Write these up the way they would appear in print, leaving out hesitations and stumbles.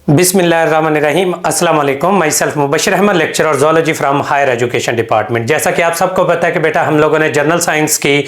बिस्मिल्लाहिर्रहमानिर्रहीम। अस्सलाम वालेकुम। Myself Mubashir Ahmad, lecturer zoology from higher education department. जैसा कि आप सबको पता है कि बेटा हम लोगों ने जनरल साइंस की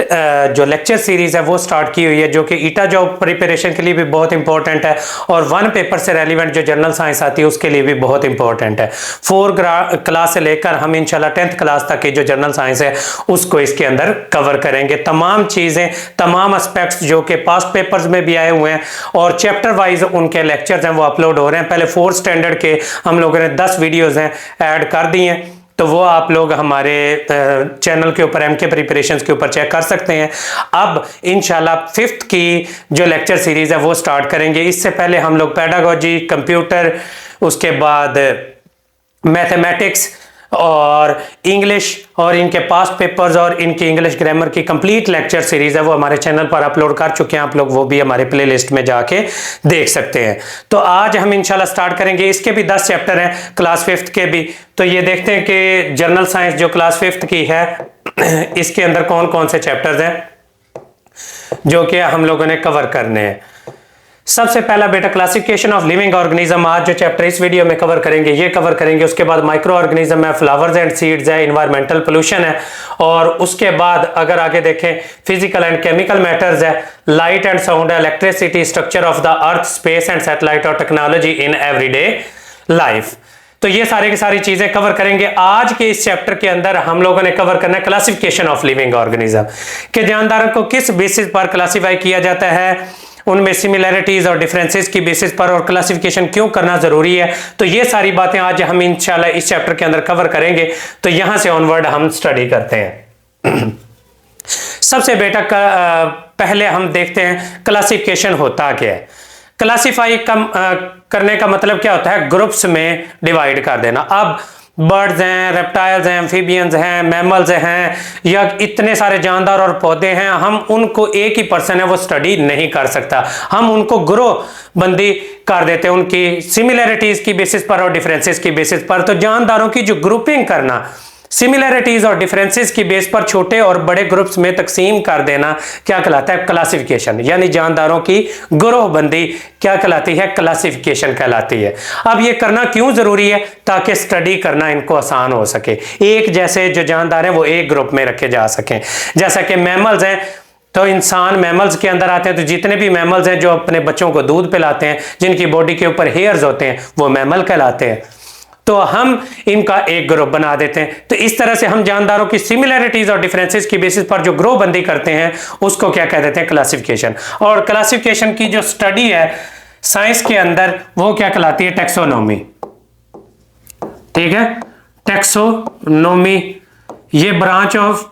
जो लेक्चर सीरीज़ है वो स्टार्ट की हुई है, जो कि ईटा जॉब प्रिपरेशन के लिए भी बहुत इंपॉर्टेंट है और वन पेपर से रेलिवेंट जो जनरल साइंस आती है उसके लिए भी बहुत इंपॉर्टेंट है। 4 क्लास से लेकर हम इंशाल्लाह 10th क्लास तक की जो जनरल साइंस है उसको इसके अंदर कवर करेंगे। तमाम चीज़ें, तमाम एस्पेक्ट्स जो कि पास्ट पेपर्स में भी आए हुए हैं और चैप्टर वाइज उनके लेक्चर्स हैं वो अपलोड हो रहे हैं। पहले 4th स्टैंडर्ड के हम लोगों ने 10 वीडियोज़ हैं ऐड कर दिए हैं, तो वो आप लोग हमारे चैनल के ऊपर MK प्रिपरेशंस के ऊपर चेक कर सकते हैं। अब इंशाल्लाह 5th की जो लेक्चर सीरीज़ है वो स्टार्ट करेंगे। इससे पहले हम लोग पेडागोजी, कंप्यूटर, उसके बाद मैथमेटिक्स और इंग्लिश और इनके पास्ट पेपर्स और इनकी इंग्लिश ग्रामर की कंप्लीट लेक्चर सीरीज है वो हमारे चैनल पर अपलोड कर चुके हैं। आप लोग वो भी हमारे प्लेलिस्ट में जाके देख सकते हैं। तो आज हम इंशाल्लाह स्टार्ट करेंगे। इसके भी 10 चैप्टर हैं क्लास 5th के भी। तो ये देखते हैं कि जनरल साइंस जो क्लास 5th की है इसके अंदर कौन कौन से चैप्टर्स हैं जो कि हम लोगों ने कवर करने हैं। सबसे पहला बेटा क्लासिफिकेशन ऑफ लिविंग ऑर्गेनिज्म। आज जो चैप्टर इस वीडियो में कवर करेंगे ये कवर करेंगे। उसके बाद माइक्रो ऑर्गेनिज्म है, फ्लावर्स एंड सीड्स है, इन्वायरमेंटल पोल्यूशन है और उसके बाद अगर आगे देखें फिजिकल एंड केमिकल मैटर्स है, लाइट एंड साउंड है, electricity, structure of the earth, space and satellite और टेक्नोलॉजी इन एवरीडे लाइफ। तो ये सारी की सारी चीजें कवर करेंगे। आज के इस चैप्टर के अंदर हम लोगों ने कवर करना है क्लासिफिकेशन ऑफ लिविंग ऑर्गेनिज्म के जानदारों को किस बेसिस पर क्लासिफाई किया जाता है, उनमें सिमिलैरिटीज और डिफरेंसेस की बेसिस पर, और क्लासिफिकेशन क्यों करना जरूरी है। तो ये सारी बातें आज हम इंशाल्लाह इस चैप्टर के अंदर कवर करेंगे। तो यहां से ऑनवर्ड हम स्टडी करते हैं। सबसे बेटा पहले हम देखते हैं क्लासिफिकेशन होता क्या है। क्लासिफाई करने का मतलब क्या होता है, ग्रुप्स में डिवाइड कर देना। अब बर्ड्स हैं, रेप्टाइल्स हैं, एम्फीबियंस हैं, मैमल्स हैं या इतने सारे जानदार और पौधे हैं, हम उनको एक ही पर्सन है वो स्टडी नहीं कर सकता। हम उनको ग्रुप बंदी कर देते हैं उनकी सिमिलैरिटीज की बेसिस पर और डिफरेंसेस की बेसिस पर। तो जानदारों की जो ग्रुपिंग करना सिमिलैरिटीज और डिफरेंसेस की बेस पर छोटे और बड़े ग्रुप्स में तकसीम कर देना क्या कहलाता है, क्लासिफिकेशन। यानी जानदारों की ग्रोहबंदी क्या कहलाती है, क्लासिफिकेशन कहलाती है। अब ये करना क्यों जरूरी है, ताकि स्टडी करना इनको आसान हो सके। एक जैसे जो जानदार हैं वो एक ग्रुप में रखे जा सकें। जैसा कि मैमल्स हैं तो इंसान मैमल्स के अंदर आते हैं, तो जितने भी मैमल्स हैं जो अपने बच्चों को दूध पिलाते हैं, जिनकी बॉडी के ऊपर हेयर्स होते हैं, वो मैमल कहलाते हैं। तो हम इनका एक ग्रुप बना देते हैं। तो इस तरह से हम जानदारों की सिमिलैरिटीज और डिफरेंसेस की बेसिस पर जो ग्रुप बंदी करते हैं उसको क्या कह देते हैं, क्लासिफिकेशन। और क्लासिफिकेशन की जो स्टडी है साइंस के अंदर वो क्या कहलाती है, टैक्सोनॉमी। ठीक है, टैक्सोनॉमी ये ब्रांच ऑफ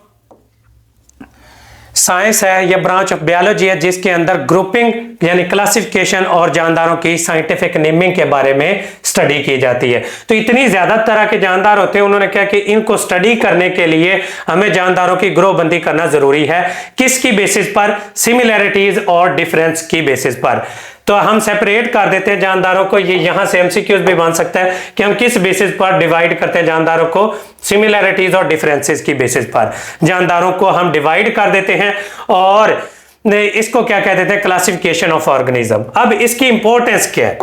साइंस है, यह ब्रांच ऑफ बायोलॉजी है जिसके अंदर ग्रुपिंग यानी क्लासिफिकेशन और जानदारों की साइंटिफिक नेमिंग के बारे में स्टडी की जाती है। तो इतनी ज्यादा तरह के जानदार होते हैं, उन्होंने क्या कि इनको स्टडी करने के लिए हमें जानदारों की ग्रुपबंदी करना जरूरी है। किसकी बेसिस पर, सिमिलैरिटीज और डिफरेंस की बेसिस पर। तो हम सेपरेट कर देते हैं जानदारों को। ये यहां से MCQs भी बन सकता है कि हम किस बेसिस पर डिवाइड करते हैं जानदारों को, सिमिलैरिटीज और डिफरेंसेस की बेसिस पर जानदारों को हम डिवाइड कर देते हैं और इसको क्या कह देते हैं, क्लासिफिकेशन ऑफ ऑर्गेनिज्म। अब इसकी इंपॉर्टेंस क्या है,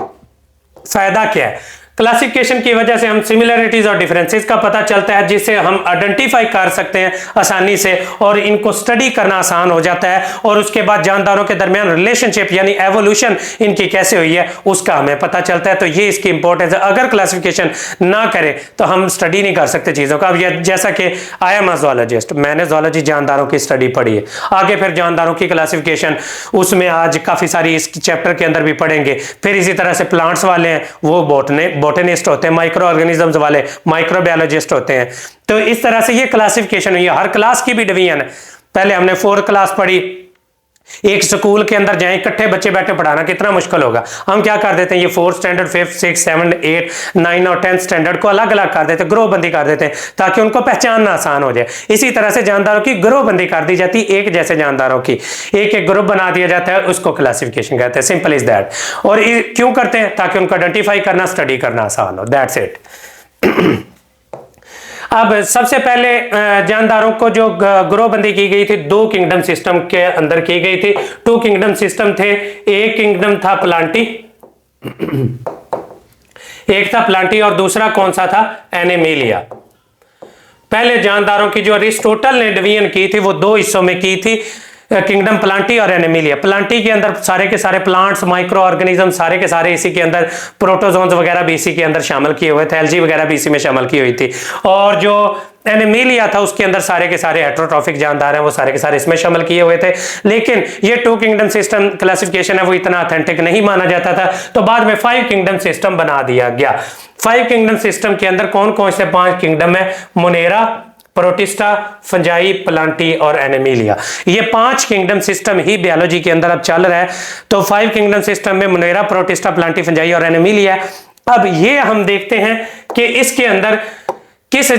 फायदा क्या है। क्लासिफिकेशन की वजह से हम सिमिलैरिटीज और डिफरेंसेस का पता चलता है, जिससे हम आइडेंटिफाई कर सकते हैं आसानी से और इनको स्टडी करना आसान हो जाता है। और उसके बाद जानदारों के दरमियान रिलेशनशिप यानी एवोल्यूशन इनकी कैसे हुई है उसका हमें पता चलता है। तो ये इसकी इंपॉर्टेंस है। अगर क्लासिफिकेशन ना करें तो हम स्टडी नहीं कर सकते चीजों का। अब जैसा कि आई एम अ ज़ूलॉजिस्ट, मैंने ज़ूलॉजी जानदारों की स्टडी पढ़ी है, आगे फिर जानदारों की क्लासिफिकेशन उसमें आज काफी सारी इस चैप्टर के अंदर भी पढ़ेंगे। फिर इसी तरह से प्लांट्स वाले हैं वो बोटेनिस्ट होते हैं, माइक्रो ऑर्गेनिजम्स वाले माइक्रोबायोलॉजिस्ट होते हैं। तो इस तरह से ये क्लासिफिकेशन हुई है। हर क्लास की भी डिवीजन है। पहले हमने 4th क्लास पढ़ी, एक स्कूल के अंदर जाएं इकट्ठे बच्चे बैठे पढ़ाना कितना मुश्किल होगा। हम क्या कर देते हैं, ये 4th standard, 5th, 6th, 7th, 8th, 9th और 10th स्टैंडर्ड को अलग अलग कर देते हैं, ग्रुपबंदी कर देते हैं ताकि उनको पहचानना आसान हो जाए। इसी तरह से जानदारों की ग्रुपबंदी कर दी जाती है। एक जैसे जानदारों की एक एक ग्रुप बना दिया जाता है, उसको क्लासिफिकेशन कहते हैं। Simple is that. और क्यों करते हैं, ताकि उनको आइडेंटिफाई करना, स्टडी करना आसान हो। That's it. अब सबसे पहले जानदारों को जो ग्रोहबंदी की गई थी 2 किंगडम सिस्टम के अंदर की गई थी। 2 किंगडम सिस्टम थे। एक किंगडम था प्लांटी एक था प्लांटी और दूसरा कौन सा था, एनिमिलिया। पहले जानदारों की जो अरिस्टोटल ने डिवीजन की थी वो दो हिस्सों में की थी, किंगडम प्लांटी और एनिमिलिया। प्लांटी के अंदर सारे के सारे प्लांट्स, माइक्रो ऑर्गेनिज्म सारे के सारे इसी के अंदर, प्रोटोजोन्स वगैरह भी इसी के अंदर शामिल किए हुए थे, एल्गी वगैरह भी इसी में शामिल की हुई थी। और जो एनिमिलिया था उसके अंदर सारे के सारे हेट्रोट्रॉफिक जानदार हैं, वो सारे के सारे इसमें शामिल किए हुए थे। लेकिन ये टू किंगडम सिस्टम क्लासिफिकेशन है वो इतना ऑथेंटिक नहीं माना जाता था, तो बाद में 5 किंगडम सिस्टम बना दिया गया। 5 किंगडम सिस्टम के अंदर कौन कौन से 5 किंगडम है, मोनेरा, प्रोटिस्टा, फंजाई, प्लांटी और एनिमिलिया। ये 5 किंगडम सिस्टम ही बायोलॉजी के अंदर अब चल रहा है। तो 5 किंगडम सिस्टम में मोनेरा, प्रोटिस्टा, प्लांटी, फंजाई और एनिमिलिया। अब ये हम देखते हैं कि इसके अंदर किस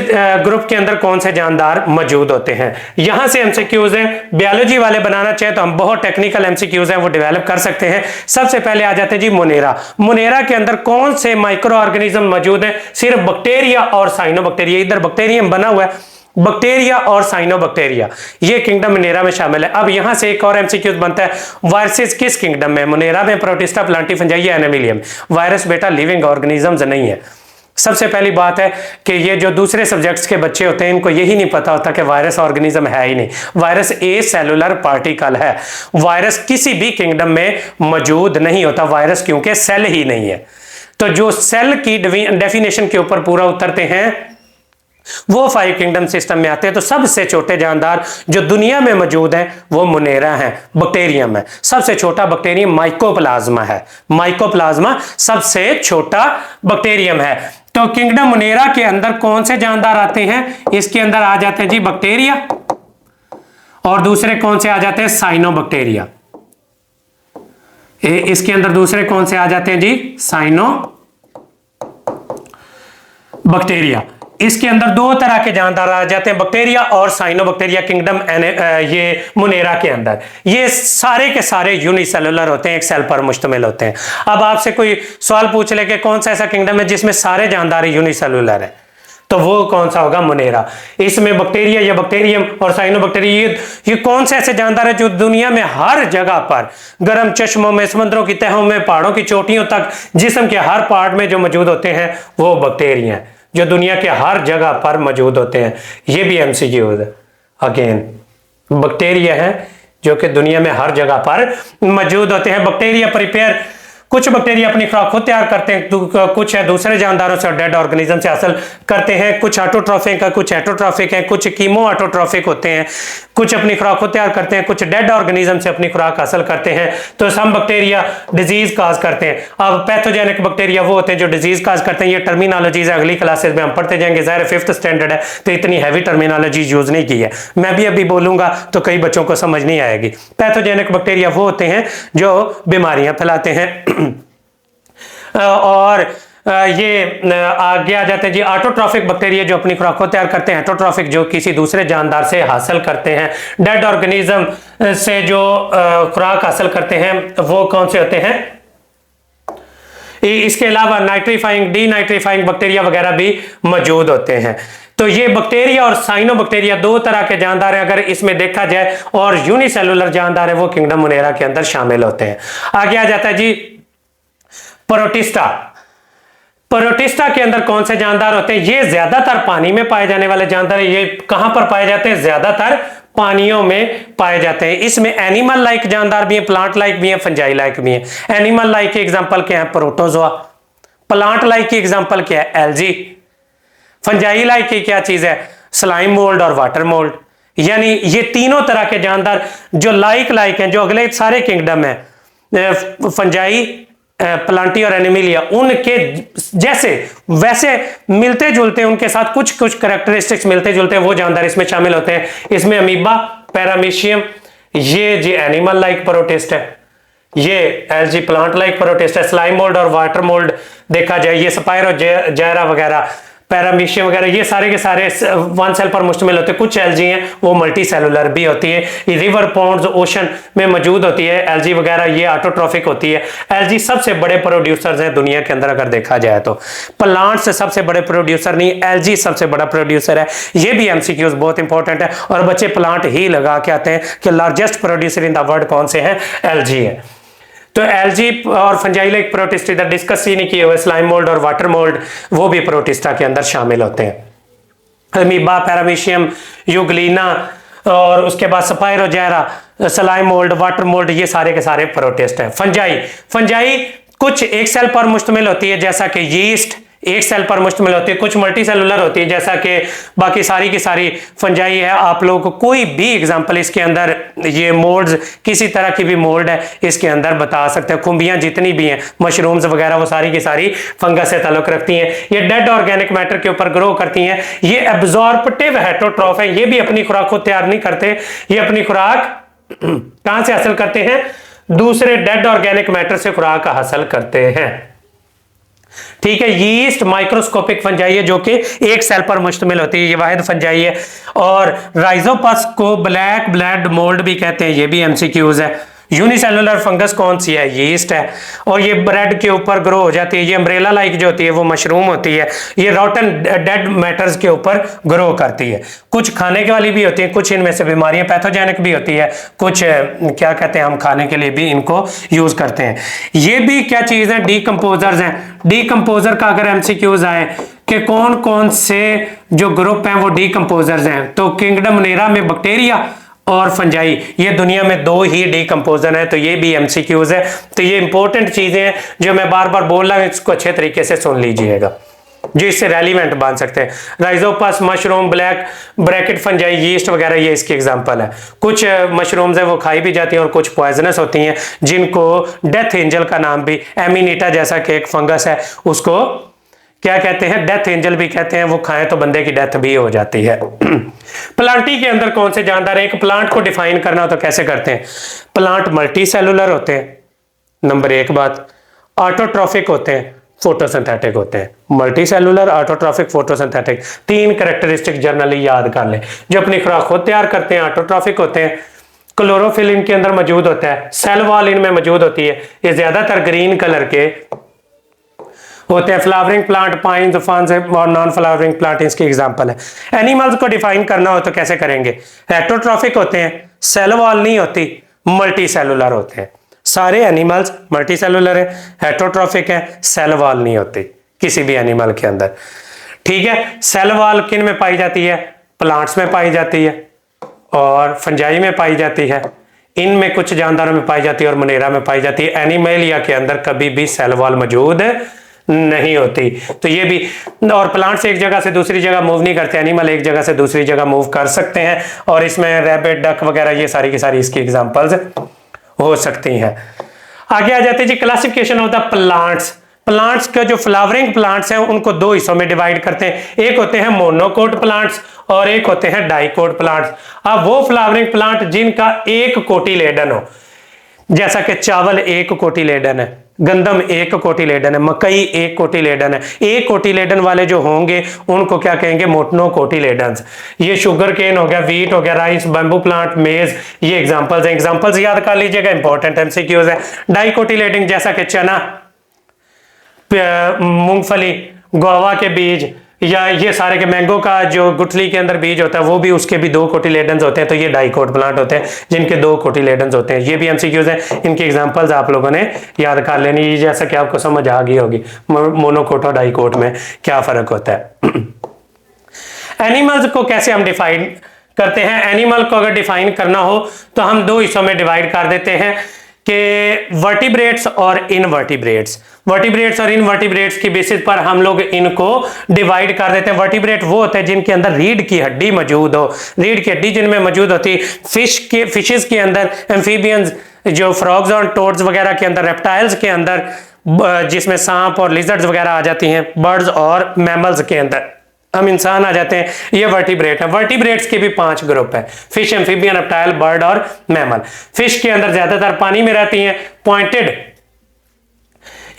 ग्रुप के अंदर कौन से जानदार मौजूद होते हैं। यहां से एमसीक्यूज हैं, बायोलॉजी वाले बनाना चाहे तो हम बहुत टेक्निकल एमसीक्यूज हैं वो डेवलप कर सकते हैं। सबसे पहले आ जाते हैं जी मोनेरा। मोनेरा के अंदर कौन से माइक्रो ऑर्गेनिज्म मौजूद हैं, सिर्फ बैक्टीरिया और साइनोबैक्टीरिया। इधर बैक्टीरियम बना हुआ है, बैक्टीरिया और साइनोबैक्टीरिया, ये किंगडम मोनेरा में शामिल है। अब यहां से एक और एमसीक्यूज बनता है, वायरसेस किस किंगडम में, मोनेरा में, प्रोटिस्टा, प्लांटी, फंजाई या एनिमिलिया में। वायरस बेटा लिविंग ऑर्गेनिजम्स नहीं है। सबसे पहली बात है कि ये जो दूसरे सब्जेक्ट्स के बच्चे होते हैं इनको यही नहीं पता होता कि वायरस ऑर्गेनिज्म है ही नहीं। वायरस ए सेलुलर पार्टिकल है। वायरस किसी भी किंगडम में मौजूद नहीं होता, वायरस क्योंकि सेल ही नहीं है। तो जो सेल की डेफिनेशन के ऊपर पूरा उतरते हैं वो 5 किंगडम सिस्टम में आते हैं। तो सबसे छोटे जानदार जो दुनिया में मौजूद हैं वो मोनेरा है, बैक्टीरियम है। सबसे छोटा बैक्टीरियम माइकोप्लाज्मा है, माइकोप्लाज्मा सबसे छोटा बैक्टीरियम है। तो किंगडम मोनेरा के अंदर कौन से जानदार आते हैं, इसके अंदर आ जाते हैं जी बैक्टीरिया, और दूसरे कौन से आ जाते हैं, साइनोबैक्टीरिया। इसके अंदर दूसरे कौन से आ जाते हैं जी, साइनोबैक्टीरिया। इसके अंदर दो तरह के जानदार आ जाते हैं, बैक्टीरिया और साइनोबैक्टीरिया किंगडम ये मोनेरा के अंदर। ये सारे के सारे यूनिसेलुलर होते हैं, एक सेल पर मुश्तमिल होते हैं। अब आपसे कोई सवाल पूछ ले कि कौन सा ऐसा किंगडम है जिसमें सारे जानदार यूनिसेलुलर है, तो वो कौन सा होगा, मोनेरा। इसमें बैक्टीरिया या बैक्टीरियम और साइनोबैक्टीरिया ये कौन से ऐसे जानदार है जो दुनिया में हर जगह पर, गर्म चश्मों में, समंदरों की तहों में, पहाड़ों की चोटियों तक, जिस्म के हर पार्ट में जो मौजूद होते हैं वो बैक्टीरिया हैं, जो दुनिया के हर जगह पर मौजूद होते हैं। ये भी एमसीक्यू है, अगेन बैक्टीरिया है जो कि दुनिया में हर जगह पर मौजूद होते हैं। बैक्टीरिया प्रिपेयर, कुछ बैक्टीरिया अपनी खुराक खुद तैयार करते हैं, कुछ है दूसरे जानदारों से और डेड ऑर्गेनिज्म से हासिल करते हैं। कुछ ऑटोट्रॉफिक है, कुछ हेटरोट्रॉफिक है, कुछ कीमो ऑटोट्रॉफिक होते हैं। कुछ अपनी खुराक खुद तैयार करते हैं, कुछ डेड ऑर्गेनिज्म से अपनी खुराक हासिल करते हैं। तो सम बैक्टीरिया डिजीज काज करते हैं। अब पैथोजेनिक बैक्टीरिया वो होते हैं जो डिजीज काज करते हैं। ये टर्मिनोलॉजीज अगली क्लासेस में हम पढ़ते जाएंगे, ज़ाहिर 5th स्टैंडर्ड है तो इतनी हैवी टर्मिनोलॉजी यूज नहीं की है। मैं भी अभी बोलूंगा तो कई बच्चों को समझ नहीं आएगी। पैथोजेनिक बैक्टीरिया वो होते हैं जो बीमारियां फैलाते हैं। और ये आगे आ जाते हैं जी ऑटोट्रॉफिक बैक्टीरिया जो अपनी खुराक को तैयार करते हैं। हेटरोट्रॉफिक जो किसी दूसरे जानदार से हासिल करते हैं। डेड ऑर्गेनिज्म से जो खुराक हासिल करते हैं वो कौन से होते हैं। इसके अलावा नाइट्रीफाइंग, डीनाइट्रीफाइंग बैक्टीरिया वगैरह भी मौजूद होते हैं। तो ये बैक्टीरिया और साइनोबैक्टीरिया दो तरह के जानदार हैं अगर इसमें देखा जाए, और यूनिसेलुलर जानदार है वो किंगडम मोनेरा के अंदर शामिल होते हैं। आगे आ जाता है जी प्रोटिस्टा। प्रोटिस्टा के अंदर कौन से जानदार होते हैं, ये ज्यादातर पानी में पाए जाने वाले जानदार है। ये कहां पर पाए जाते हैं, ज्यादातर पानियों में पाए जाते हैं। इसमें एनिमल लाइक जानदार भी हैं, प्लांट लाइक भी हैं, फंजाई लाइक भी हैं। एनिमल लाइक के एग्जांपल क्या है, प्रोटोजोआ। प्लांट लाइक की एग्जांपल क्या है, एल्गी। फंजाई लाइक की क्या चीज है, स्लाइम मोल्ड और वाटर मोल्ड। यानी ये तीनों तरह के जानदार जो लाइक हैं, जो अगले सारे किंगडम है, फंजाई, प्लांटी और एनिमिलिया, उनके जैसे वैसे मिलते जुलते हैं, उनके साथ कुछ कुछ कैरेक्टरिस्टिक्स मिलते जुलते हैं, वो जानदार इसमें शामिल होते हैं। इसमें अमीबा, पैरामीशियम, ये जी एनिमल लाइक प्रोटिस्ट है, ये एल्गी प्लांट लाइक प्रोटिस्ट है। स्लाइम मोल्ड और वाटर मोल्ड देखा जाए, ये स्पाइरो जैरा वगैरह, पैरामीशियम वगैरह, ये सारे के सारे वन सेल पर मुश्तमिल होते हैं। कुछ एल्गी हैं वो मल्टी सेलुलर भी होती है, ये रिवर पॉन्ड्स ओशन में मौजूद होती है। एल्गी वगैरह ये ऑटोट्रॉफिक होती है। एल्गी सबसे बड़े प्रोड्यूसर्स हैं दुनिया के अंदर अगर देखा जाए तो। प्लांट्स सबसे बड़े प्रोड्यूसर नहीं, एल्गी सबसे बड़ा प्रोड्यूसर है। ये भी एमसीक्यूज बहुत इंपॉर्टेंट है और बच्चे प्लांट ही लगा के आते हैं कि largest producer in the world कौन से हैं, एल्गी है। तो एल्गी और फंजाइल प्रोटिस्ट इधर डिस्कस ही नहीं किए हुए, स्लाइम मोल्ड और वाटर मोल्ड वो भी प्रोटिस्टा के अंदर शामिल होते हैं। अमीबा, पैरामीशियम, यूग्लिना और उसके बाद स्पाइरोजेरा, स्लाइम मोल्ड, वाटर मोल्ड, ये सारे के सारे प्रोटिस्ट हैं। फंजाई कुछ एक सेल पर मुश्तमिल होती है जैसा कि यीस्ट एक सेल पर मुश्तमिल होती है, कुछ मल्टी सेलुलर होती है जैसा कि बाकी सारी की सारी फंजाई है। आप लोगों को कोई भी एग्जांपल इसके अंदर ये मोल्ड्स किसी तरह की भी मोल्ड है इसके अंदर बता सकते हैं। खुंबियां जितनी भी हैं, मशरूम्स वगैरह, वो सारी की सारी फंगस से ताल्लुक रखती हैं। ये डेड ऑर्गेनिक मैटर के ऊपर ग्रो करती हैं। ये एब्जॉर्प्टिव हेटरोट्रॉफ है, ये भी अपनी खुराक को तैयार नहीं करते, ये अपनी खुराक कहां से हासिल करते हैं? दूसरे डेड ऑर्गेनिक मैटर से खुराक हासिल करते हैं। ठीक है, यीस्ट माइक्रोस्कोपिक फंजाई है जो कि एक सेल पर मुश्तमिल होती है, ये वाहिद फंजाई है। और राइजोपस को ब्लैक ब्लड मोल्ड भी कहते हैं, ये भी एमसीक्यूज है। यूनिसेलुलर फंगस कौन सी है? यीस्ट है, और ये ब्रेड के ऊपर ग्रो हो जाती है। ये अम्ब्रेला लाइक जो होती है वो मशरूम होती है, ये रॉटन डेड मैटर्स के ऊपर ग्रो करती है। कुछ खाने के वाली भी होती है, कुछ इनमें से बीमारियां पैथोजेनिक भी होती है, कुछ क्या कहते हैं हम खाने के लिए भी इनको यूज करते हैं। ये भी क्या चीज है? डीकंपोजर्स हैं। डीकंपोजर का अगर एमसीक्यूज आए कि कौन कौन से जो ग्रुप हैं वो डीकंपोजर्स हैं, तो किंगडम नेरा में बैक्टीरिया और फंजाई, ये दुनिया में दो ही डीकंपोजर है, तो ये भी एमसीक्यूज है। तो ये इंपॉर्टेंट चीजें हैं जो मैं बार बार बोल रहा हूं, इसको अच्छे तरीके से सुन लीजिएगा जो इससे रेलिवेंट बन सकते हैं। Rhizopus, mushroom, black bracket fungi, yeast वगैरह, ये इसकी एग्जांपल है। कुछ मशरूम्स है वो खाई भी जाती हैं और कुछ पॉइजनस होती हैं, जिनको डेथ एंजल का नाम भी, एमिनीटा जैसा कि एक फंगस है उसको क्या कहते हैं? डेथ एंजल भी कहते हैं। वो खाएं तो बंदे की डेथ भी हो जाती है। प्लांटी के अंदर कौन से जानदार है? एक प्लांट को डिफाइन करना हो तो कैसे करते हैं? प्लांट मल्टी सेलुलर होते हैं, नंबर एक बात। ऑटोट्रॉफिक होते हैं, फोटोसिंथेटिक होते हैं। मल्टी सेलुलर, ऑटोट्रॉफिक, फोटोसिंथेटिक, तीन कैरेक्टरिस्टिक जर्नली याद कर लें। जो अपनी खुराक खुद तैयार करते हैं ऑटोट्रॉफिक होते हैं। क्लोरोफिल इनके अंदर मौजूद होता है, सेल वॉल इनमें मौजूद होती है, ये ज्यादातर ग्रीन कलर के होते हैं। फ्लावरिंग प्लांट, पाइन, फर्न्स और नॉन फ्लावरिंग प्लांट इसकी एग्जांपल है। एनिमल्स को डिफाइन करना हो तो कैसे करेंगे? हेटरोट्रॉफिक होते हैं, सेल वॉल नहीं होती, मल्टी सेलुलर होते हैं। सारे एनिमल्स मल्टी सेलुलर है, हेटरोट्रॉफिक है, सेल वॉल नहीं होती किसी भी एनिमल के अंदर। ठीक है, सेल वॉल किन में पाई जाती है? प्लांट्स में पाई जाती है और फंजाई में पाई जाती है, इनमें कुछ जानदारों में पाई जाती है और मनेरा में पाई जाती है। एनिमलिया के अंदर कभी भी सेल वॉल मौजूद नहीं होती। तो ये भी, और प्लांट्स एक जगह से दूसरी जगह मूव नहीं करते, एनिमल एक जगह से दूसरी जगह मूव कर सकते हैं, और इसमें रैबिट, डक वगैरह ये सारी की सारी इसकी एग्जांपल्स हो सकती हैं। आगे आ जाते हैं जी, classification of the plants. Plants का जो फ्लावरिंग प्लांट्स हैं उनको दो हिस्सों में डिवाइड करते हैं। एक होते हैं मोनोकोट प्लांट्स और एक होते हैं डाइकोट प्लांट्स। अब वो फ्लावरिंग प्लांट जिनका एक कोटिलेडन हो, जैसा कि चावल एक कोटिलेडन है, गंदम एक कोटिलेडन है, मकई एक कोटिलेडन है। एक कोटिलेडन वाले जो होंगे उनको क्या कहेंगे? मोनोकोटिलेडन्स। ये शुगर केन हो गया, वीट हो गया, राइस, बैम्बू प्लांट, मेज, ये एग्जांपल्स हैं। एग्जांपल्स याद कर लीजिएगा, इंपॉर्टेंट एमसीक्यूज है। डाइकोटिलेडन जैसा कि चना, मूंगफली, गुआवा के बीज, या ये सारे के मैंगो का जो गुठली के अंदर बीज होता है वो भी, उसके भी दो कोटिलेडन्स होते हैं। तो ये डाइकोट प्लांट होते हैं जिनके दो कोटिलेडन्स होते हैं। ये भी एमसीक्यूज हैं, इनकी एग्जांपल्स आप लोगों ने याद कर लेनी, जैसा कि आपको समझ आ गई होगी मोनोकोट और डाइकोट में क्या फर्क होता है। एनिमल्स को कैसे हम डिफाइन करते हैं? एनिमल को अगर डिफाइन करना हो तो हम दो हिस्सों में डिवाइड कर देते हैं कि वर्टिब्रेट्स और इनवर्टिब्रेट्स। वर्टिब्रेट्स और इनवर्टिब्रेट्स की बेसिस पर हम लोग इनको डिवाइड कर देते हैं। वर्टिब्रेट वो होते हैं जिनके अंदर रीढ़ की हड्डी मौजूद हो। रीढ़ की हड्डी जिनमें मौजूद होती, फिशेस के अंदर, एम्फीबियंस जो फ्रॉग्स और टोड्स वगैरह के अंदर, रेप्टाइल्स के अंदर जिसमें सांप और लिजर्ड्स वगैरह आ जाती हैं, बर्ड्स और मैमल्स के अंदर हम इंसान आ जाते हैं, ये वर्टिब्रेट है। वर्टिब्रेट्स के भी 5 ग्रुप है, फिश, एम्फीबियन, रेप्टाइल, बर्ड और मैमल। फिश के अंदर ज्यादातर पानी में रहती हैं, पॉइंटेड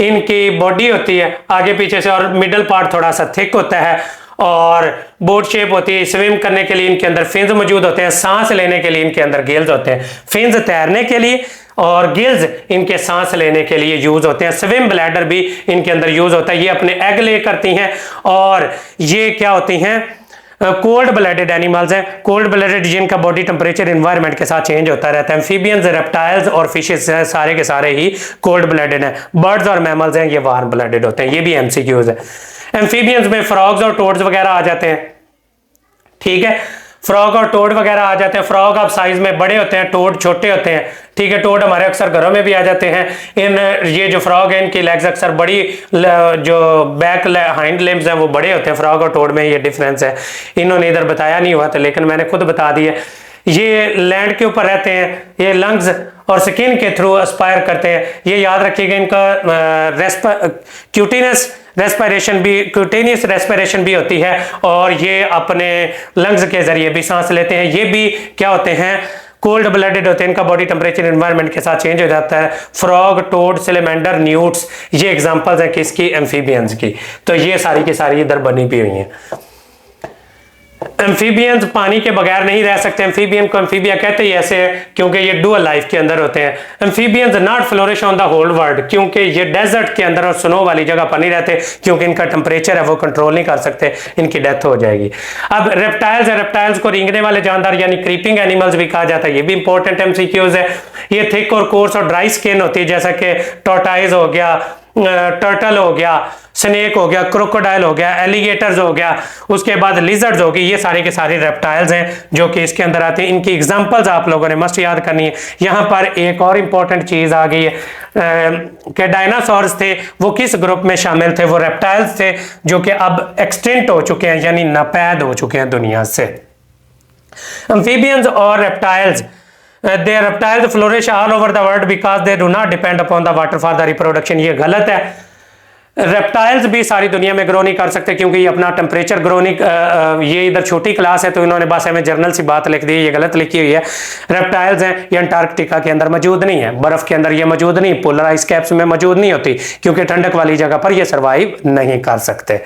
इनकी बॉडी होती है आगे पीछे से, और मिडल पार्ट थोड़ा सा थिक होता है, और बोट शेप होती है। स्विम करने के लिए इनके अंदर फिन्स मौजूद होते हैं, सांस लेने के लिए इनके अंदर गिल्स होते हैं। फिन्स तैरने के लिए और गिल्स इनके सांस लेने के लिए यूज होते हैं। स्विम ब्लैडर भी इनके अंदर यूज होता है, ये अपने एग ले करती हैं, और ये क्या होती हैं? कोल्ड ब्लडेड एनिमल्स हैं, कोल्ड ब्लडेड जिनका बॉडी टेम्परेचर एनवायरनमेंट के साथ चेंज होता रहता है। एम्फीबियंस, रेप्टाइल्स और फिशेस हैं, सारे के सारे ही कोल्ड ब्लडेड हैं। बर्ड्स और मैमल्स हैं, ये वार्म ब्लडेड होते हैं। ये भी एमसीक्यूज है। एम्फीबियंस में फ्रॉग्स और टोड्स वगैरह आ जाते हैं, ठीक है, फ्रॉग और टोड वगैरह आ जाते हैं। फ्रॉग अब साइज में बड़े होते हैं, टोड छोटे होते हैं, ठीक है। टोड हमारे अक्सर घरों में भी आ जाते हैं। ये जो फ्रॉग है इनकी लेग्स अक्सर बड़ी, जो बैक हाइंड लिम्स हैं वो बड़े होते हैं। फ्रॉग और टोड में ये डिफरेंस है, इन्होंने इधर बताया नहीं हुआ था लेकिन मैंने खुद बता दिया। ये लैंड के ऊपर रहते हैं, ये लंग्स और स्किन के थ्रू एस्पायर करते हैं। ये याद रखिएगा, इनका क्यूटेनियस रेस्पिरेशन भी होती है और ये अपने लंग्स के जरिए भी सांस लेते हैं। ये भी क्या होते हैं, कोल्ड ब्लडेड होते हैं। इनका बॉडी टेम्परेचर एनवायरनमेंट के साथ चेंज हो जाता है। फ्रॉग, टोड, सिलेमेंडर, न्यूट्स, ये एग्जांपल्स हैं किसकी, एम्फीबियंस की। तो ये सारी की सारी इधर बनी भी हुई हैं। एम्फीबियंस पानी के बगैर नहीं रह सकते। एम्फीबियन को एम्फीबिया कहते ही ऐसे हैं क्योंकि ये डुअल लाइफ के अंदर होते हैं। Amphibians not flourish on the whole world, क्योंकि ये डेजर्ट के अंदर और स्नो वाली जगह पर नहीं रहते, क्योंकि इनका टेम्परेचर है वो कंट्रोल नहीं कर सकते, इनकी डेथ हो जाएगी। अब रेप्टाइल्स है, रेप्टाइल्स को रेंगने वाले जानदार यानी क्रीपिंग एनिमल्स भी कहा जाता है। ये भी इंपॉर्टेंट एमसीक्यूज है। ये थिक और कोर्स और ड्राई स्किन होती है, जैसा कि टॉर्टाइज हो गया, टर्टल हो गया, स्नेक हो गया, क्रोकोडाइल हो गया, एलिगेटर्स हो गया, उसके बाद लिजर्ड्स हो गई। ये सारे के सारे रेप्टाइल्स हैं जो कि इसके अंदर आते हैं। इनकी एग्जांपल्स आप लोगों ने मस्ट याद करनी है। यहाँ पर एक और इंपॉर्टेंट चीज आ गई है कि डायनासोर्स थे वो किस ग्रुप में शामिल थे, वो रेप्टाइल्स थे जो कि अब एक्सटिंक्ट हो चुके हैं यानी नापैद हो चुके हैं दुनिया से। एम्फीबियंस और reptiles, they reptiles flourish all over the world because they do not depend upon the water for the reproduction। ये गलत है। रेप्टाइल्स भी सारी दुनिया में ग्रो नहीं कर सकते क्योंकि ये अपना टेम्परेचर ग्रो नहीं, ये इधर छोटी क्लास है तो इन्होंने बस हमें जर्नल सी बात लिख दी, ये गलत लिखी हुई है। रेप्टाइल्स हैं ये अंटार्कटिका के अंदर मौजूद नहीं है, बर्फ के अंदर ये मौजूद नहीं, पोलर आइस कैप्स में मौजूद नहीं होती क्योंकि ठंडक वाली जगह पर ये सर्वाइव नहीं कर सकते।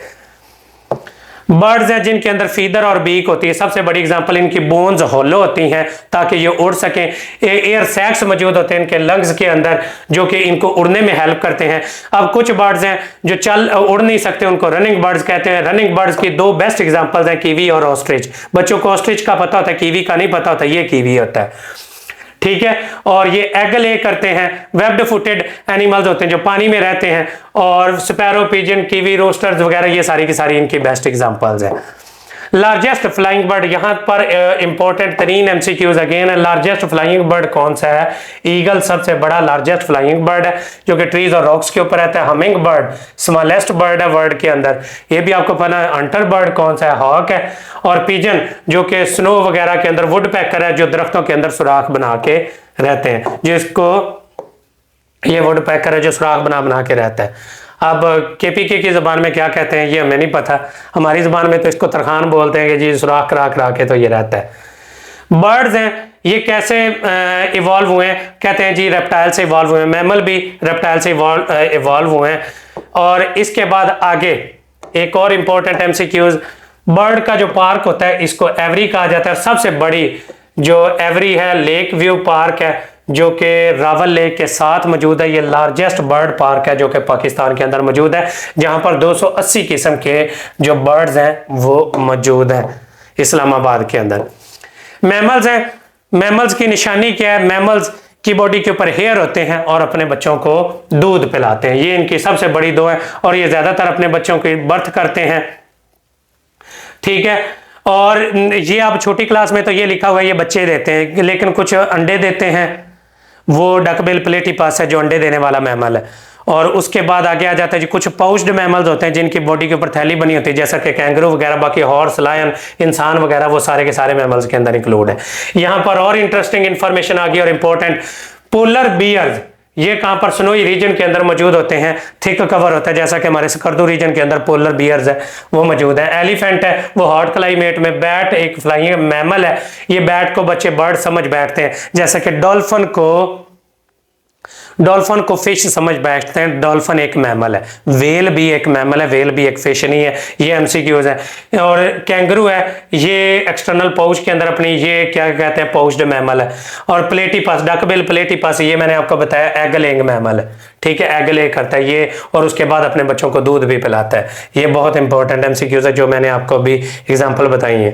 बर्ड्स हैं जिनके अंदर फीदर और बीक होती है। सबसे बड़ी एग्जांपल, इनकी बोन्स होलो होती हैं ताकि ये उड़ सकें। एयर सैक्स मौजूद होते हैं इनके लंग्स के अंदर जो कि इनको उड़ने में हेल्प करते हैं। अब कुछ बर्ड्स हैं जो उड़ नहीं सकते, उनको रनिंग बर्ड्स कहते हैं। रनिंग बर्ड्स की दो बेस्ट एग्जांपल्स हैं, कीवी और ऑस्ट्रिच। बच्चों को ऑस्ट्रिच का पता होता है, कीवी का नहीं पता होता, ये कीवी होता है, ठीक है। और ये एग ले करते हैं। वेब्ड फुटेड एनिमल्स होते हैं जो पानी में रहते हैं, और स्पैरो, पिजन, कीवी, रोस्टर्स वगैरह ये सारी की सारी इनकी बेस्ट एग्जांपल्स हैं। लार्जेस्ट फ्लाइंग बर्ड, यहां पर इंपॉर्टेंट तरीन एमसीक्यूज अगेन है। लार्जेस्ट फ्लाइंग बर्ड कौन सा है? ईगल सबसे बड़ा लार्जेस्ट फ्लाइंग बर्ड है जो कि ट्रीज और रॉक्स के ऊपर रहता है। हमिंग बर्ड स्मॉलेस्ट बर्ड है वर्ल्ड के अंदर, ये भी आपको पता है। हंटर बर्ड कौन सा है? हॉक है। और पिजन जो कि स्नो वगैरह के अंदर वुड पैकर है जो दरख्तों के अंदर सुराख बना के रहते हैं, जिसको ये वुड पैकर है जो सुराख बना बना के रहता है। अब केपीके की ज़बान में क्या कहते हैं ये हमें नहीं पता, हमारी ज़बान में तो इसको तरखान बोलते हैं कि जी सुराख करा करा के तो ये रहता है। बर्ड्स हैं ये कैसे इवॉल्व हुए हैं? कहते हैं जी रेप्टाइल से इवॉल्व हुए हैं। मैमल भी रेप्टाइल से इवॉल्व हुए हैं। और इसके बाद आगे एक और इम्पोर्टेंट एमसीक्यूज, बर्ड का जो पार्क होता है इसको एवरी कहा जाता है। सबसे बड़ी जो एवरी है लेक व्यू पार्क है जो कि रावल लेक के साथ मौजूद है। ये लार्जेस्ट बर्ड पार्क है जो कि पाकिस्तान के अंदर मौजूद है, जहां पर 280 किस्म के जो बर्ड्स हैं वो मौजूद हैं इस्लामाबाद के अंदर। मैमल्स हैं, मैमल्स की निशानी क्या है? मैमल्स की बॉडी के ऊपर हेयर होते हैं और अपने बच्चों को दूध पिलाते हैं, ये इनकी सबसे बड़ी दो है। और ये ज्यादातर अपने बच्चों की बर्थ करते हैं, ठीक है। और ये आप छोटी क्लास में तो ये लिखा हुआ है ये बच्चे देते हैं, लेकिन कुछ अंडे देते हैं। वो डकबिल प्लेटिपस है जो अंडे देने वाला मैमल है। और उसके बाद आगे आ जाता है जी कुछ पाउच्ड मैमल्स होते हैं जिनकी बॉडी के ऊपर थैली बनी होती है, जैसा कि कैंगरू वगैरह, बाकी हॉर्स, लायन, इंसान वगैरह, वो सारे के सारे मैमल्स के अंदर इंक्लूड है। यहाँ पर और इंटरेस्टिंग इंफॉर्मेशन आ गई और इंपॉर्टेंट, पोलर बियर्स ये कहाँ पर? स्नोई रीजन के अंदर मौजूद होते हैं, थिक कवर होता है, जैसा कि हमारे स्कर्दू रीजन के अंदर पोलर बियर्स है वो मौजूद है। एलिफेंट है वो हॉट क्लाइमेट में। बैट एक फ्लाइंग मैमल है, ये बैट को बच्चे बर्ड समझ बैठते हैं, जैसा कि डॉल्फिन को फिश समझ बैठते हैं, डॉल्फिन एक मैमल है, वेल भी एक मैमल है, वेल भी एक फिश नहीं है, ये एमसीक्यूज है। और कैंगरू है, ये एक्सटर्नल पाउच के अंदर अपनी ये क्या कहते हैं पाउच्ड मैमल है। और प्लेटिपस, डकबिल प्लेटिपस, ये मैंने आपको बताया एग लेइंग मैमल है, ठीक है, एग ले करता है ये, और उसके बाद अपने बच्चों को दूध भी पिलाता है। ये बहुत इंपॉर्टेंट एमसीक्यूज है जो मैंने आपको अभी एग्जांपल बताई है।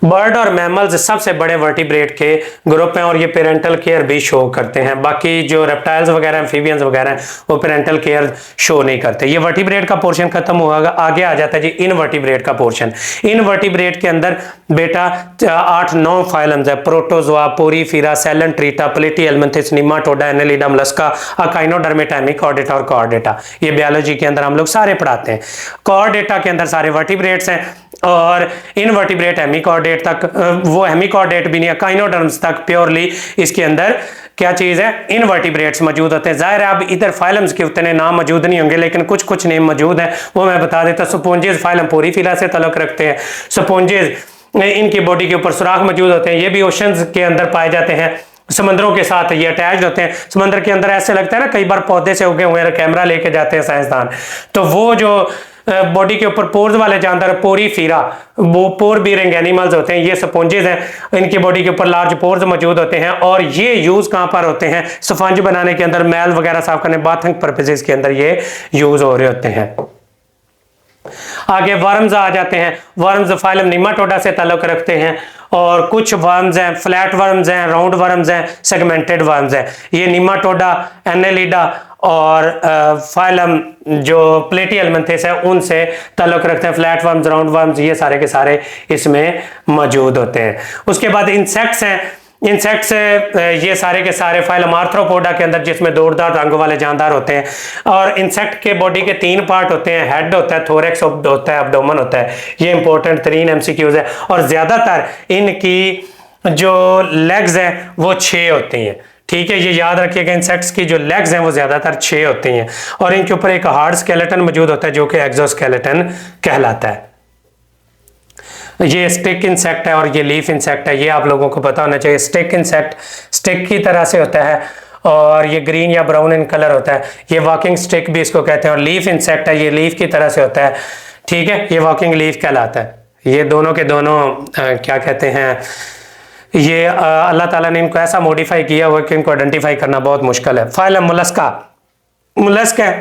बर्ड और मैमल्स सबसे बड़े वर्टिब्रेट के ग्रुप हैं और ये पेरेंटल केयर भी शो करते हैं। बाकी जो रेप्टाइल्स वगैरह एम्फीबियंस वगैरह हैं वो पेरेंटल केयर शो नहीं करते। ये वर्टिब्रेट का पोर्शन खत्म हुआ, आगे आ जाता है जी इनवर्टिब्रेट का पोर्शन। इनवर्टिब्रेट के अंदर बेटा 8-9 फाइलम्स है, protozoa, porifera, coelenterata, platyhelminthes, nematoda, annelida, mollusca, echinodermata, hemichordata और कॉर्डेटा। ये बायोलॉजी के अंदर हम लोग सारे पढ़ाते हैं। कॉर्डेटा के अंदर सारे वर्टिब्रेट्स हैं और इनवर्टिब्रेट हेमिकॉर्डेट तक, वो हेमिकॉर्डेट भी नहीं, अकाइनोडर्म्स तक प्योरली इसके अंदर क्या चीज है, इनवर्टिब्रेट्स मौजूद होते हैं। जाहिर है अब इधर फाइलम्स के उतने नाम मौजूद नहीं होंगे, लेकिन कुछ कुछ नेम मौजूद हैं, वो मैं बता देता। स्पोंजेस फाइलम पोरीफेरा से ताल्लुक रखते हैं। स्पोंजेस इनकी बॉडी के ऊपर सुराख मौजूद होते हैं, ये भी ओशंस के अंदर पाए जाते हैं, समंदरों के साथ ये अटैच होते हैं। समंदर के अंदर ऐसे लगता है ना कई बार पौधे से उगे हुए कैमरा लेके जाते हैं साइंसदान, तो वो जो बॉडी के ऊपर पोर्स वाले जानवर पोरीफेरा, वो पोर बीरिंग एनिमल्स होते हैं, ये स्पॉन्जेस हैं, इनकी बॉडी के ऊपर लार्ज पोर्स मौजूद होते हैं और ये यूज कहां पर होते हैं, स्पंज बनाने के अंदर, मैल वगैरह साफ करने, बाथिंग पर्पसेस के अंदर ये यूज हो रहे होते हैं। आगे वर्म्स आ जाते हैं। वर्म्स फाइलम निमाटोडा से ताल्लुक रखते हैं और कुछ वर्म्स हैं, फ्लैट वर्म्स हैं, राउंड वर्म्स हैं, सेगमेंटेड वर्म्स हैं। ये निमाटोडा, एनेलिडा और फाइलम जो प्लेटीहेल्मिन्थिस है उनसे ताल्लुक रखते हैं। फ्लैट वर्म्स, राउंड वर्म्स, ये सारे के सारे इसमें मौजूद होते हैं। उसके बाद इंसेक्ट्स हैं। इंसेक्ट्स ये सारे के सारे फाइलम आर्थ्रोपोडा के अंदर, जिसमें दौड़दार रंग वाले जानदार होते हैं। और इंसेक्ट के बॉडी के 3 पार्ट होते हैं, हेड होता है, थोरेक्स होता है, एब्डोमेन होता है। ये इंपॉर्टेंट 3 एमसीक्यूज है और ज्यादातर इनकी जो लेग्स हैं वो 6 होती हैं, ठीक है, ये याद रखिएगा। इंसेक्ट्स की जो लेग्स हैं वो ज्यादातर 6 होती हैं और इनके ऊपर एक हार्ड स्केलेटन मौजूद होता है जो कि एक्सोस्केलेटन कहलाता है। ये स्टिक इंसेक्ट है और ये लीफ इंसेक्ट है, ये आप लोगों को पता होना चाहिए। स्टिक इंसेक्ट स्टिक की तरह से होता है और ये ग्रीन या ब्राउन इन कलर होता है, ये वॉकिंग स्टिक भी इसको कहते हैं। और लीफ इंसेक्ट है, ये लीफ की तरह से होता है, ठीक है, ये वॉकिंग लीफ कहलाता है। ये दोनों के दोनों क्या कहते हैं, ये अल्लाह ताला ने इनको ऐसा मॉडिफाई किया हुआ कि इनको आइडेंटिफाई करना बहुत मुश्किल है। फाइलम मोलस्का, मोलस्क है,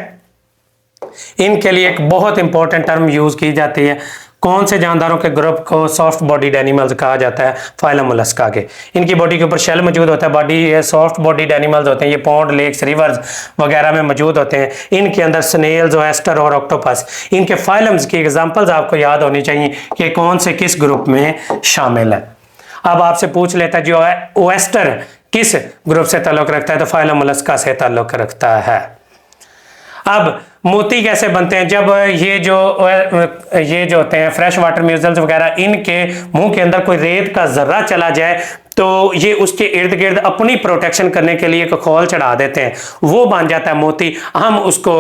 इनके लिए एक बहुत इंपॉर्टेंट टर्म यूज की जाती है। कौन से जानदारों के ग्रुप को सॉफ्ट बॉडीड एनिमल्स कहा जाता है, फाइलम मोलस्का के। इनकी बॉडी के ऊपर शेल मौजूद होता है, बॉडी ये सॉफ्ट बॉडीड एनिमल्स होते हैं, ये पॉन्ड, लेक्स, रिवर्स वगैरह में मौजूद होते हैं। इनके अंदर स्नेल्स, ओएस्टर और ऑक्टोपस, इनके फाइलम्स की एग्जांपल्स आपको याद होनी चाहिए कि कौन से किस ग्रुप में शामिल है। अब आपसे पूछ लेता है जो है ओएस्टर किस ग्रुप से ताल्लुक रखता है, तो फाइलम मोलस्का से ताल्लुक रखता है। अब मोती कैसे बनते हैं, जब ये जो होते हैं फ्रेश वाटर म्यूजल्स वगैरह, इनके मुंह के अंदर कोई रेत का जर्रा चला जाए तो ये उसके इर्द गिर्द अपनी प्रोटेक्शन करने के लिए एक खोल चढ़ा देते हैं, वो बन जाता है मोती। हम उसको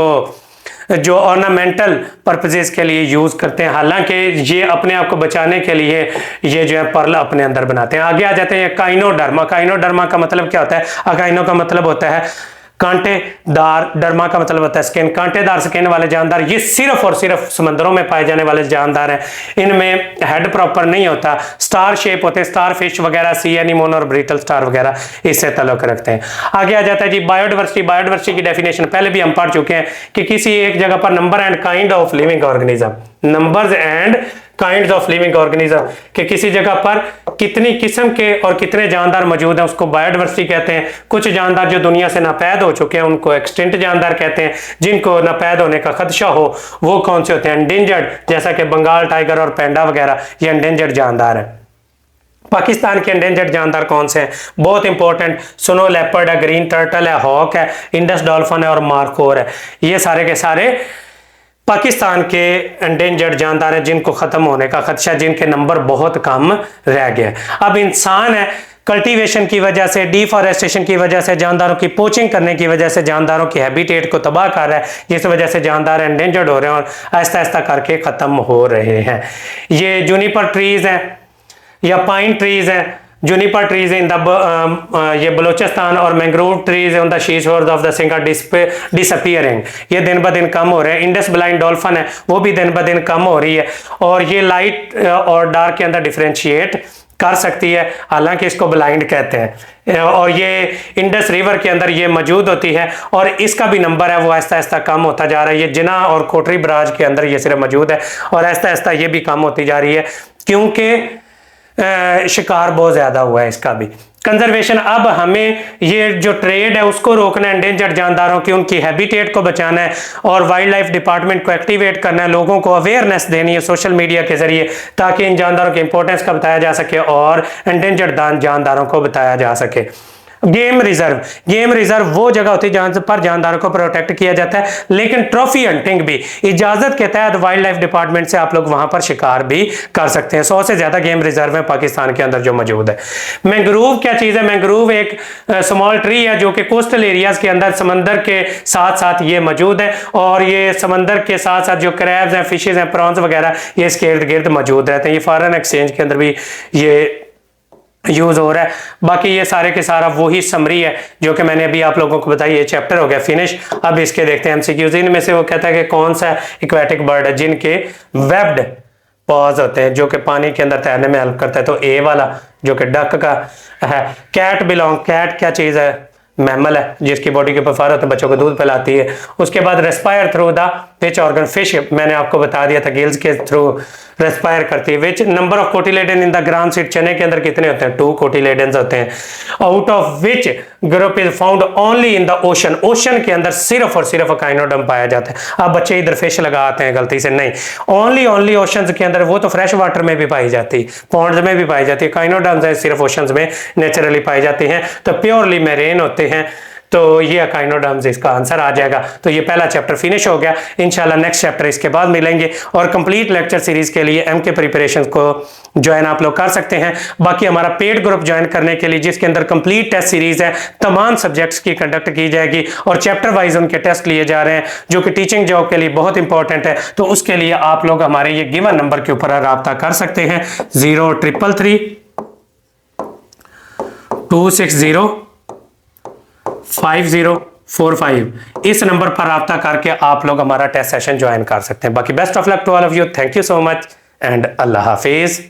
जो ऑर्नामेंटल पर्पसेस के लिए यूज करते हैं, हालांकि ये अपने आप को बचाने के लिए ये जो है पर्ल अपने अंदर बनाते हैं। आगे आ जाते हैं काइनोडर्मा। काइनोडर्मा का मतलब क्या होता है, अकाइनो का मतलब होता है कांटेदार, डर्मा का मतलब होता है स्किन, कांटेदार स्किन वाले जानदार। ये सिर्फ और सिर्फ समंदरों में पाए जाने वाले जानदार हैं, इनमें हेड प्रॉपर नहीं होता, स्टार शेप होते हैं, स्टार फिश वगैरह, सी एनीमोन और ब्रिटल स्टार वगैरह इससे ताल्लुक रखते हैं। आगे आ जाता है जी बायोडाइवर्सिटी। बायोडाइवर्सिटी की डेफिनेशन पहले भी हम पढ़ चुके हैं कि किसी एक जगह पर number and kind of living organism, numbers and kinds of living organism, कि किसी जगह पर कितनी किस्म के और कितने जानदार मौजूद हैं उसको बायोडाइवर्सिटी कहते हैं। कुछ जानदार जो दुनिया से नापैद हो चुके हैं उनको एक्सटिंक्ट जानदार कहते हैं, जिनको नापैद होने का खदशा हो वो कौन से होते हैं, एंडेंजर्ड, जैसा कि बंगाल टाइगर और पैंडा वगैरह, ये एंडेंजर्ड जानदार है। पाकिस्तान के एंडेंजर्ड जानदार कौन से हैं, बहुत इंपॉर्टेंट, स्नो लेपर्ड है, ग्रीन टर्टल है, हॉक है, इंडस डॉल्फिन है और मार्कोर है। ये सारे के सारे पाकिस्तान के एंडेंजर्ड जानदार हैं जिनको खत्म होने का खदशा, जिनके नंबर बहुत कम रह गए। अब इंसान है, कल्टीवेशन की वजह से, डिफॉरेस्टेशन की वजह से, जानदारों की पोचिंग करने की वजह से जानदारों की हैबिटेट को तबाह कर रहा है, जिस वजह से जानदार एंडेंजर्ड हो रहे हैं और आहिस्ता आहिस्ता करके खत्म हो रहे हैं। ये जूनिपर ट्रीज हैं या पाइन ट्रीज हैं, juniper trees in the ये बलोचिस्तान और mangrove trees on the she shores of the सिंगा डिसअपियरिंग, ये दिन ब दिन कम हो रहे हैं। इंडस ब्लाइंड डॉल्फिन है वो भी दिन ब दिन कम हो रही है और ये लाइट और डार्क के अंदर डिफरेंशिएट कर सकती है, हालांकि इसको ब्लाइंड कहते हैं, और ये इंडस रिवर के अंदर ये मौजूद होती है और इसका भी नंबर है वो आहिस्ता आहिस्ता कम होता जा रहा है। ये जिना और कोटरी बराज के अंदर ये सिर्फ मौजूद है और आहिस्ता आहिस्ता ये भी कम होती जा रही है क्योंकि शिकार बहुत ज़्यादा हुआ है इसका भी। कंजर्वेशन, अब हमें ये जो ट्रेड है उसको रोकना है, एंडेंजर्ड जानदारों की उनकी हैबिटेट को बचाना है और वाइल्ड लाइफ डिपार्टमेंट को एक्टिवेट करना है, लोगों को अवेयरनेस देनी है सोशल मीडिया के जरिए ताकि इन जानदारों की इंपॉर्टेंस का बताया जा सके और एंडेंजर्ड जानदारों को बताया जा सके। गेम रिजर्व वो जगह होती है जहां पर जानदारों को प्रोटेक्ट किया जाता है, लेकिन ट्रॉफी हंटिंग भी इजाजत के तहत वाइल्ड लाइफ डिपार्टमेंट से आप लोग वहां पर शिकार भी कर सकते हैं। 100 से ज्यादा गेम रिजर्व है पाकिस्तान के अंदर जो मौजूद है। मैंग्रोव क्या चीज है? मैंग्रोव एक स्मॉल ट्री है जो कि कोस्टल एरियाज के अंदर समंदर के साथ साथ ये मौजूद है और ये समंदर के साथ साथ जो क्रैब्स हैं, फिशेज हैं, प्रॉन्स वगैरह ये इसके इर्द गिर्द मौजूद रहते हैं। ये फॉरेन एक्सचेंज के अंदर भी ये यूज हो रहा है। बाकी ये सारे के सारा वही समरी है जो कि मैंने अभी आप लोगों को बताई। ये चैप्टर हो गया फिनिश। अब इसके देखते हैं एमसीक्यूज। इनमें से वो कहता है कि कौन सा एक्वेटिक बर्ड है जिनके वेब्ड पॉज होते हैं जो कि पानी के अंदर तैरने में हेल्प करता है, तो ए वाला जो कि डक का है। कैट क्या चीज है? मैमल है जिसकी बॉडी के ऊपर फर होता है, बच्चों को दूध पिलाती है। उसके बाद respire through the which organ? Fish, मैंने आपको बता दिया था गिल्स के थ्रू रेस्पायर करती है। Which number of cotyledon in the gram seed? चने के अंदर कितने होते हैं? 2 कोटिलेडन्स होते हैं। Out of which group is found only in the ocean? Ocean के अंदर सिर्फ और सिर्फ अकाइनोडर्म पाया जाता है। अब बच्चे इधर फिश लगाते हैं गलती से, नहीं, ओनली ओशंस के अंदर। वो तो फ्रेश वाटर में भी पाई जाती, पॉन्ड्स में भी पाई जाती है। अकाइनोडर्म्स सिर्फ ओशंस में नेचुरली पाई जाती हैं, तो प्योरली मैरीन होते हैं। तो ये अकाइनोडर्म्स इसका आंसर आ जाएगा। तो ये पहला चैप्टर फिनिश हो गया। इंशाल्लाह नेक्स्ट चैप्टर इसके बाद मिलेंगे और कंप्लीट लेक्चर सीरीज के लिए एम के प्रिपरेशन को ज्वाइन आप लोग कर सकते हैं। बाकी हमारा पेड ग्रुप ज्वाइन करने के लिए जिसके अंदर कंप्लीट टेस्ट सीरीज है, तमाम सब्जेक्ट्स की कंडक्ट की जाएगी और चैप्टर वाइज उनके टेस्ट लिए जा रहे हैं जो कि टीचिंग जॉब के लिए बहुत इंपॉर्टेंट है। तो उसके लिए आप लोग हमारे ये गिवन नंबर के ऊपर रब्ता कर सकते हैं 0333 260 5045। इस नंबर पर रब्ता करके आप लोग हमारा टेस्ट सेशन ज्वाइन कर सकते हैं। बाकी best of luck to all of you. Thank you so much and अल्लाह हाफिज।